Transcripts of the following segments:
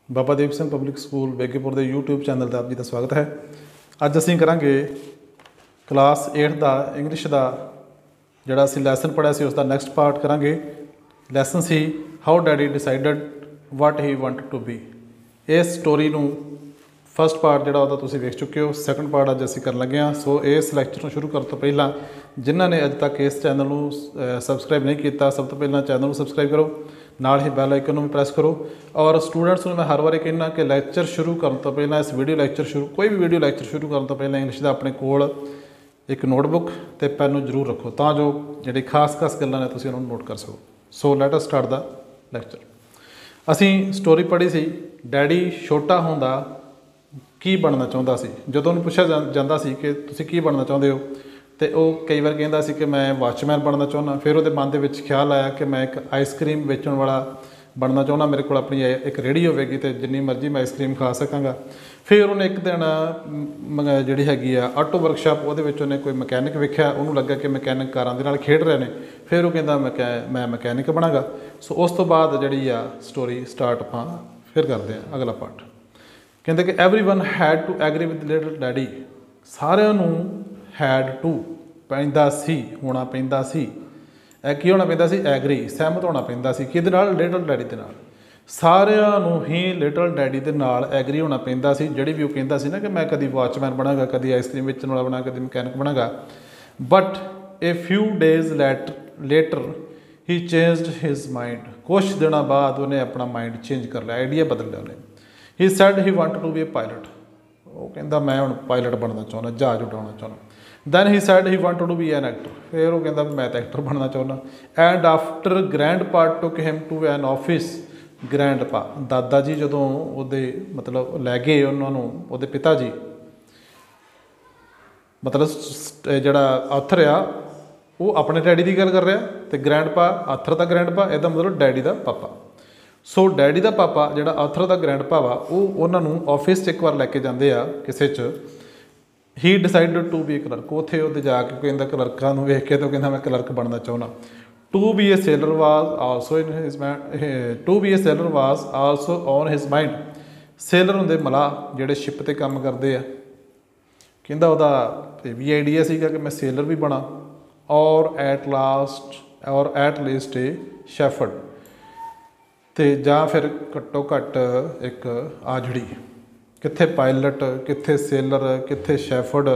Baba Deep Singh public school बेगेपुर के YouTube channel पर आप जी का स्वागत है। अज असीं करांगे क्लास 8 का इंग्लिश का जिहड़ा असीं लैसन पढ़िया सी उसका नैक्सट पार्ट करांगे। लैसन सी how daddy decided what he wanted to be. इस स्टोरी नूं फस्ट पार्ट जिहड़ा उहदा तुसीं वेख चुके हो, सैकंड पार्ट अज असीं करन लगे हाँ। सो इस लैक्चर नूं शुरू करन तो पहिलां जिन्हां ने अज तक इस चैनल नूं सबसक्राइब नहीं किया, सब तो पहलां चैनल नूं सबसक्राइब करो, नाल ही बैल आइकन भी प्रेस करो। और स्टूडेंट्स में मैं हर बार कहना कि लैक्चर शुरू करने तो पहला इस वीडियो लैक्चर शुरू कोई भी वीडियो लैक्चर शुरू करने तो पहला इंग्लिश का अपने कोल एक नोटबुक तो पैन जरूर रखो, तो जो जी खास खास गल्लां ने तुसीं उन्होंने नोट कर सको। So let us start the lecture. असीं स्टोरी पढ़ी सी डैडी छोटा होंदा की बनना चाहुंदा सी। जदों उहनूं पुछिया जांदा सी कि तुसीं की बनना चाहुंदे हो, तो वह कई बार कहता सी कि मैं वाचमैन बनना चाहुंदा। फिर वो मन के ख्याल आया कि मैं एक आइसक्रीम वेचण वाला बनना चाहुंदा, मेरे को अपनी एक रेहड़ी होगी तो जिन्नी मर्जी मैं आइसक्रीम खा सकांगा। फिर उन्हें एक दिन जिहड़ी हैगी आ ऑटो वर्कशाप उन्हें कोई मकैनिक वेख्या, उन्होंने लगा कि मकैनिक कारां दे नाल खेड रहे हैं। फिर वो कहता मैं मकैनिक बनागा। सो उस तो बाद जिहड़ी आ स्टोरी स्टार्ट आपां फिर करते हैं अगला पार्ट। कहते कि everyone had to agree with little daddy. सारिਆਂ ਨੂੰ हैड टू पैंदा सी, होना पैंदा सी। की होना पैंदा सी? एग्री, सहमत होना पैंदा सी। किहदे नाल? लिटिल डैडी दे नाल। सारिਆਂ ਨੂੰ ही लिटिल डैडी दे नाल एग्री होना पैंदा सी। ਜਿਹੜੀ भी वो कहता सी ना कि मैं कभी वॉचमैन बनागा, कभी आइसक्रीम बेचण वाला बनागा, कभी मकैनिक बनागा। But a few days later he changed his mind. कुछ दिनों बाद उन्हें अपना माइंड चेंज कर लिया, आइडिया बदल लिया उन्हें। He said he wanted to be a pilot. वो कहता मैं हुण पायलट बनना चाहुंदा, जहाज उड़ाउणा चाहुंदा। Then he said he wanted to be an actor. फिर वो कहता मैं तो एक्टर बनना चाहुंदा। And after grandpa took him to an office. Grandpa दादा जी जदों उहदे मतलब लै गए उन्होंने, उहदे पिता जी मतलब जिहड़ा आथर आ वो अपने डैडी की गल कर रहा, तो ग्रैंड पा आथर का ग्रैंड पा इहदा मतलब डैडी का पापा। सो डैडी का पापा जिहड़ा आथर का ग्रैंड पा वा वो उन्होंने ऑफिस एक बार लैके जाते आ किसी च। He decided to be a clerk. उत्थे उत्ते जाके कहता क्लर्कां नूं वेख के तो कहता मैं क्लर्क बनना चाहुंदा। To be a sailor was also in his mind. To be a sailor was also on his mind. Sailor हुंदे मलाह जिहड़े शिप ते काम करते हैं। कहता उहदा भी आइडिया सीगा कि मैं सेलर भी बना और एट लीस्ट ए शैफर्ड, तो जां फिर घट्टो घट्ट एक आजड़ी। कित्थे पायलट, कित्थे सेलर, कित्थे शैफर्ड।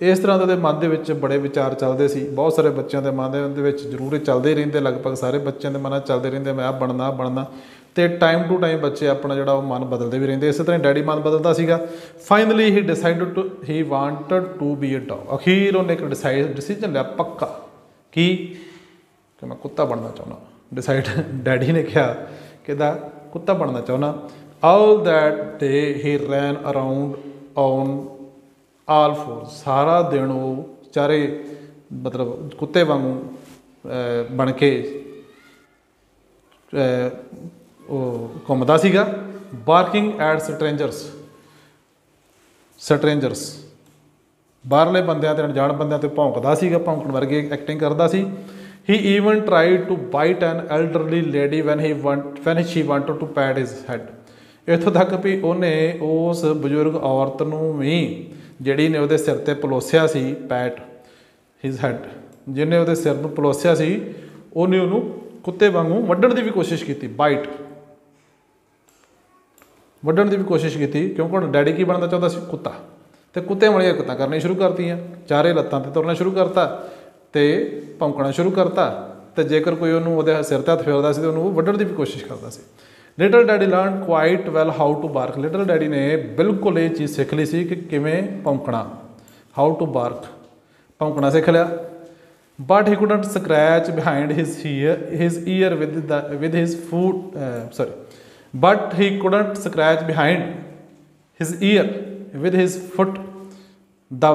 इस तरह के मन के बड़े विचार चलते सी। बहुत सारे बच्चों के मन के जरूर चलते ही रहते, लगभग सारे बच्चों के मन चलते रहते मैं बनना बनना। तो टाइम टू टाइम बच्चे अपना जोड़ा मन बदलते भी रहते। इस तरह डैडी मन बदलता सीगा। Finally he decided to he wanted to be a dog. अखीर उन्हें एक डिसीजन लिया पक्का कि मैं कुत्ता बनना चाहना। डिसाइड डैडी ने कहा कहता कुत्ता बनना चाहना। All that day he ran around on all four. सारा दिन वो चारे मतलब कुत्ते वांगू बन के घूमता सीगा। बार्किंग एट स्ट्रेंजर्स बाहरले बंदियां ते अनजान बंदियां ते भौंकदा सीगा, भौंकण वर्गी एक्टिंग करदा सी। He even tried to bite an elderly lady when she wanted to pat his head. इत्थों तक भी उन्हें उस बजुर्ग औरत नूं भी जिहड़ी ने उहदे सिर ते पलोसिया सी, पैट हिज हैड, जिन्हें उहदे सिर नूं पलोसिया सी, उन्हें उहनूं कुत्ते वांगू वड्ढण की भी कोशिश की। बाइट वड्ढण की भी कोशिश की, क्योंकि डैडी की बनना चाहता सी? कुत्ता। तो कुत्ते वाली हरकतां करनी शुरू करती, चारे लत्तां ते तुरना शुरू करता, तो भौंकना शुरू करता। तो जेकर कोई उन्होंने सिर ते हथ फेरदा सी तो उन्होंने वड्ढण की भी कोशिश करता सी। Little daddy learn quite well how to bark. Little daddy ने बिल्कुल ये चीज़ सीख ली सी कि किवें भौंकना, हाउ टू बार्क, भौंकना सीख लिया। But he couldn't scratch behind his ear with his foot but he couldn't scratch behind his ear with his foot the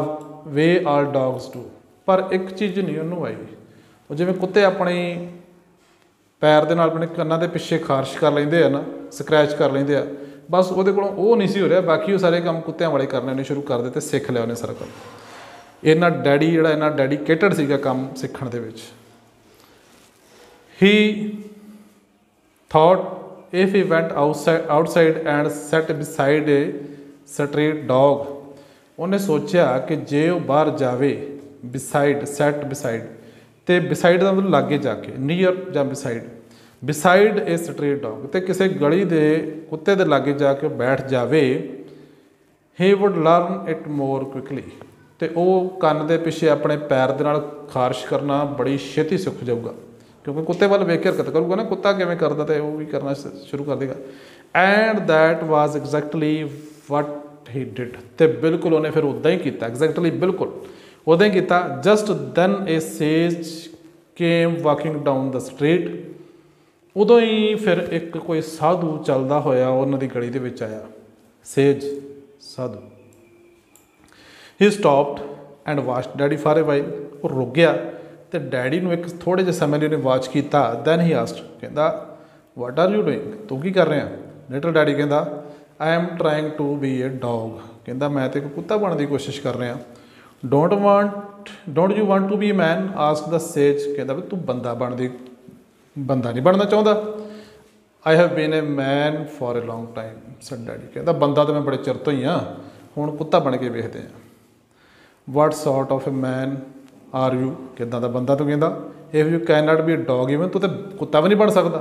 way all dogs do. पर एक चीज़ नहीं उन्होंने आई, वो जिवें कुत्ते अपने पैर दे नाल अपने कन्नां दे पिछे खारिश कर लेंदे आ ना, स्क्रैच कर लेंदे आ, बस वो कोलों नहीं सी हो रहा। बाकी वो सारे काम कुत्तियां वाले करने उन्हें शुरू कर दिते, सीख लिया उन्हें सारा काम। इन्ना डैडी जिहड़ा इन्ना डेडिकेटेड सीगा काम सीखण दे विच। He thought if he went outside and sat beside a street dog, उन्हें सोचा कि जे वो बाहर जावे, बिसाइड सैट बिसाइड, तो बिसाइड का मतलब लागे जाके, नीयर या beside, beside a street dog, तो किसी गली के कुत्ते के लागे जाके बैठ जावे, he would learn it more quickly, तो वह कन्न के पिछे अपने पैर के नाल खारिश करना बड़ी छेती सिख जाऊगा, क्योंकि कुत्ते वाल वेख के हरकत करूगा ना, कुत्ता किवें करदा तो वह भी करना शुरू कर देगा। And that was exactly what he did, तो बिल्कुल उन्हें फिर उदा ही किया, एग्जैक्टली बिल्कुल उदा ही किया। Just then a sage came walking down the street, उदों ही फिर एक कोई साधु चलदा होया उन्होंने गली दे विच आया, says Sadhu. He stopped and watched daddy for a while, वो रुक गया तो डैडी नूं एक थोड़े जे समय लिए वाच किया। दैन ही आस्क्ड, कहता वट आर यू डूइंग, तू की कर रहा। लिटिल डैडी कहता I am trying to be a dog, कहता मैं तो एक कुत्ता बनने की कोशिश कर रहा। Don't you want to be a man, ask the sage, कहता भी तू बंदा बंदा नहीं बनना चाहता। I have been a man for a long time, said daddy, कहता बंदा तो मैं बड़े चिर तो ही हाँ, हुण कुत्ता बन के वेखते हैं। What sort of a man are you, किदां दा बंदा तू, कहता if you can not be a dog even, तू तो कुत्ता भी नहीं बन सकता।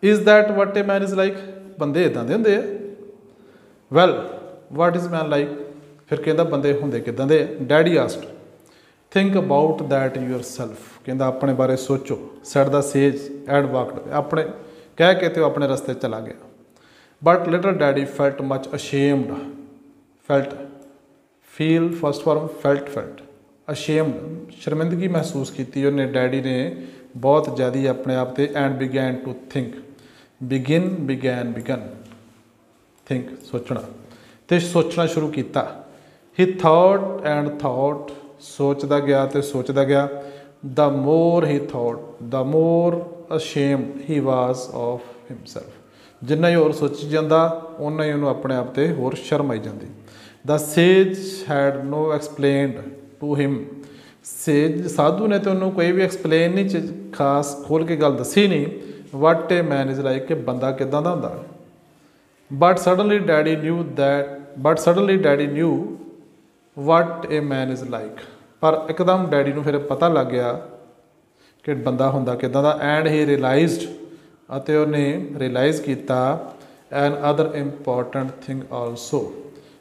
Is that what a man is like, बंदे इदां दे हुंदे आ। Well what is man like, फिर कहता बंदे हुंदे किदां दे। Daddy asked think about that yourself, कहता अपने बारे सोचो। Said the sage and Wakad, अपने कह के तो अपने रस्ते चला गया। But little daddy felt much ashamed, felt feel first form felt ashamed, शर्मिंदगी महसूस की उन्हें, डैडी ने बहुत ज़्यादा अपने आप से। And began to think, began think सोचना, तो सोचना शुरू किया। ही थॉट एंड थॉट, सोचता गया तो सोचता गया। The more he thought the more ashamed he was of himself, जिन्ना ही होर सोची जाता उन्ना ही उन्होंने अपने आप से होर शर्म आई जाती। The sage had no explained to him, sage साधु ने तो उन्होंने कोई भी एक्सप्लेन नहीं खास खोल के गल दसी नहीं। What a man is like, कि बंदा किदां दा हुंदा। But suddenly daddy knew what a man is like, पर एकदम डैडी नूं फिर पता लग गया कि बंदा हुंदा किदां दा। एंड ही रियलाइज्ड, ਅਤੇ ਉਹਨੇ रियलाइज़ किया an other important thing also,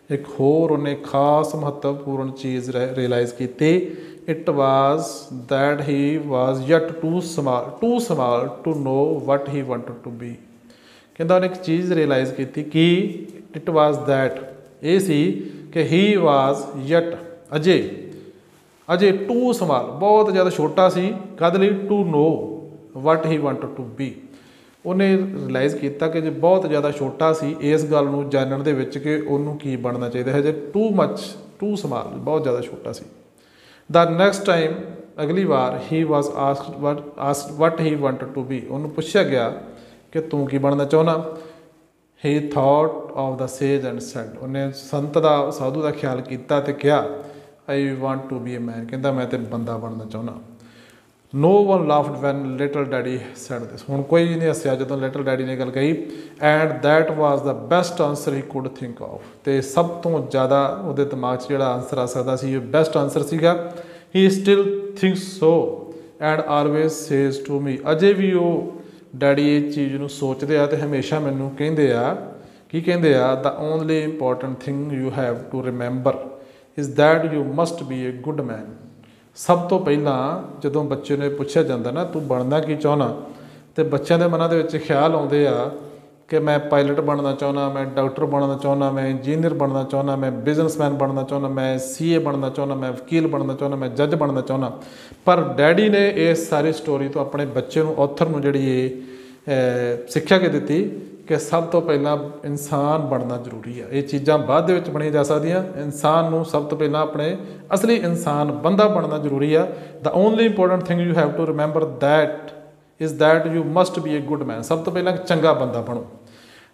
एक होर उन्हें खास महत्वपूर्ण चीज़ रियलाइज़ की। It was that he was yet too small to know what he wanted to be, कहता उन्हें एक चीज़ रियलाइज़ की कि इट वाज दैट ये सी कि ही वाज यट अजे टू स्माल, बहुत ज़्यादा छोटा सी कद लई, to know what he wanted to be, उन्हें रियलाइज़ किया कि जो बहुत ज़्यादा छोटा सी इस गल नूं जानण दे विच कि उन्होंने की बनना चाहिए है, जे टू स्माल बहुत ज़्यादा छोटा सी। द नैक्सट टाइम, अगली बार, he was asked what he wanted to be, उन्होंने पूछा गया कि तू की बनना चाहना। He thought of the sage and said, उन्हें संत का साधु का ख्याल किया तो क्या I want to be a man, कहता मैं तो बंदा बनना चाहना। No one laughed when little daddy said this, हुण कोई नहीं हसिया जो लिटिल डैडी ने गल कही। And that was the best answer he could think of, तो सब तो ज़्यादा वो दिमाग से जो आंसर आ सकता सी, बेस्ट आंसर सीगा। He still thinks so and always says to me, अजे भी वो डैडी ये चीज़ नूं सोचते आ तो हमेशा मैनू कहते आ की कहते आ, the only important thing you have to remember is that you must be a good man. सब तो पहला जो बच्चे ने पूछा जाता ना तू बनना की चाहना, तो बच्चों के मनां दे विच ख्याल आउंदे आ कि मैं पायलट बनना चाहना, मैं डॉक्टर बनना चाहना, मैं इंजीनियर बनना चाहना, मैं बिजनेसमैन बनना चाहना, मैं CA बनना चाहना, मैं वकील बनना चाहना, मैं जज बनना चाहना। पर डैडी ने इस सारी स्टोरी तो अपने बच्चे नूं ऑथर नूं जिहड़ी सिक्ख्या के दी कि सब तो पहला इंसान बनना जरूरी है, ये चीज़ां बाद दे विच बणियां जा सकदियां, इंसान नूं सब तो पहला अपने असली इंसान बंदा बनना जरूरी है। The only important thing you have to remember that is that you must be a good man, सब तो पहला चंगा बंदा बनो।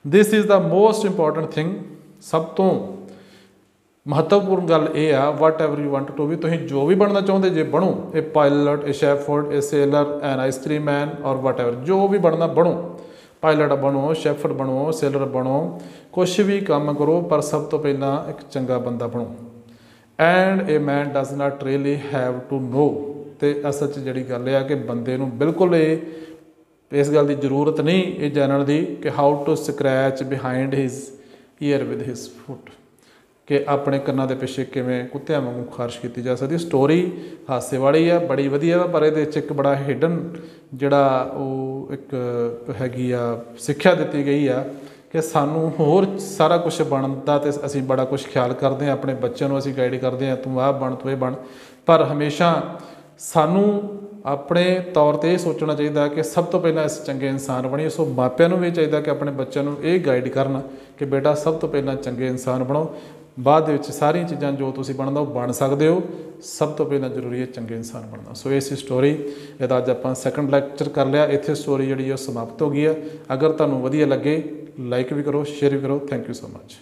This is the most important thing, सब तो महत्वपूर्ण गल ये आ whatever you want to be, तुसीं जो भी बनना चाहते जे बनो, a pilot, a shepherd, a sailor, an ice cream man और वट एवर, जो भी बनना बनो। ਪਾਇਲਟ ਬਣੋ, ਸ਼ੈਫਰ ਬਣੋ, ਸੇਲਰ ਬਣੋ, ਕੁਛ ਵੀ ਕੰਮ ਕਰੋ, ਪਰ ਸਭ ਤੋਂ ਪਹਿਲਾਂ ਇੱਕ ਚੰਗਾ ਬੰਦਾ ਬਣੋ। And a man does not really have to know. ਤੇ ਅਸਲ 'ਚ ਜਿਹੜੀ ਗੱਲ ਆ ਕਿ ਬੰਦੇ ਨੂੰ ਬਿਲਕੁਲ ਇਸ ਗੱਲ ਦੀ ਜ਼ਰੂਰਤ ਨਹੀਂ ਇਹ ਜਾਣਨ ਦੀ ਕਿ how to scratch behind his ear with his foot, ਕਿ ਆਪਣੇ ਕੰਨਾਂ ਦੇ ਪਿੱਛੇ ਕਿਵੇਂ ਕੁੱਤਿਆਂ ਵਾਂਗੂ ਖਾਰਿਸ਼ ਕੀਤੀ ਜਾ ਸਕਦੀ। ਸਟੋਰੀ ਹਾਸੇ ਵਾਲੀ ਆ, ਬੜੀ ਵਧੀਆ ਵਾ, ਪਰ ਇਹਦੇ ਵਿੱਚ ਇੱਕ ਬੜਾ ਹਿਡਨ ਜਿਹੜਾ ਉਹ ਇੱਕ ਹੈਗੀ ਆ ਸਿੱਖਿਆ ਦਿੱਤੀ ਗਈ ਆ ਕਿ ਸਾਨੂੰ ਹੋਰ ਸਾਰਾ ਕੁਛ ਬਣਨ ਦਾ ਤੇ ਅਸੀਂ ਬੜਾ ਕੁਛ ਖਿਆਲ ਕਰਦੇ ਹਾਂ, ਆਪਣੇ ਬੱਚਿਆਂ ਨੂੰ ਅਸੀਂ ਗਾਈਡ ਕਰਦੇ ਹਾਂ, ਤੂੰ ਆਹ ਬਣ, ਤੂੰ ਇਹ ਬਣ, ਪਰ ਹਮੇਸ਼ਾ ਸਾਨੂੰ ਆਪਣੇ ਤੌਰ 'ਤੇ ਇਹ ਸੋਚਣਾ ਚਾਹੀਦਾ ਕਿ ਸਭ ਤੋਂ ਪਹਿਲਾਂ ਅਸੀਂ ਚੰਗੇ ਇਨਸਾਨ ਬਣੀਏ। ਸੋ ਮਾਪਿਆਂ ਨੂੰ ਵੀ ਚਾਹੀਦਾ ਕਿ ਆਪਣੇ ਬੱਚਿਆਂ ਨੂੰ ਇਹ ਗਾਈਡ ਕਰਨ ਕਿ ਬੇਟਾ ਸਭ ਤੋਂ ਪਹਿਲਾਂ ਚੰਗੇ ਇਨਸਾਨ ਬਣੋ, ਬਾਅਦ ਦੇ ਵਿੱਚ ਸਾਰੀਆਂ ਚੀਜ਼ਾਂ ਜੋ ਤੁਸੀਂ ਬਣਨਾ ਉਹ ਬਣ ਸਕਦੇ ਹੋ, ਸਭ ਤੋਂ ਪਹਿਲਾਂ ਜ਼ਰੂਰੀ ਹੈ ਚੰਗੇ ਇਨਸਾਨ ਬਣਨਾ। ਸੋ ਇਹ ਸੀ ਸਟੋਰੀ, ਇਹਦਾ ਅੱਜ ਆਪਾਂ ਸੈਕੰਡ ਲੈਕਚਰ ਕਰ ਲਿਆ। ਇੱਥੇ ਸਟੋਰੀ ਜਿਹੜੀ ਉਹ ਸਮਾਪਤ ਹੋ ਗਈ ਆ। ਅਗਰ ਤੁਹਾਨੂੰ ਵਧੀਆ ਲੱਗੇ ਲਾਈਕ ਵੀ ਕਰੋ, ਸ਼ੇਅਰ ਵੀ ਕਰੋ। Thank you so much.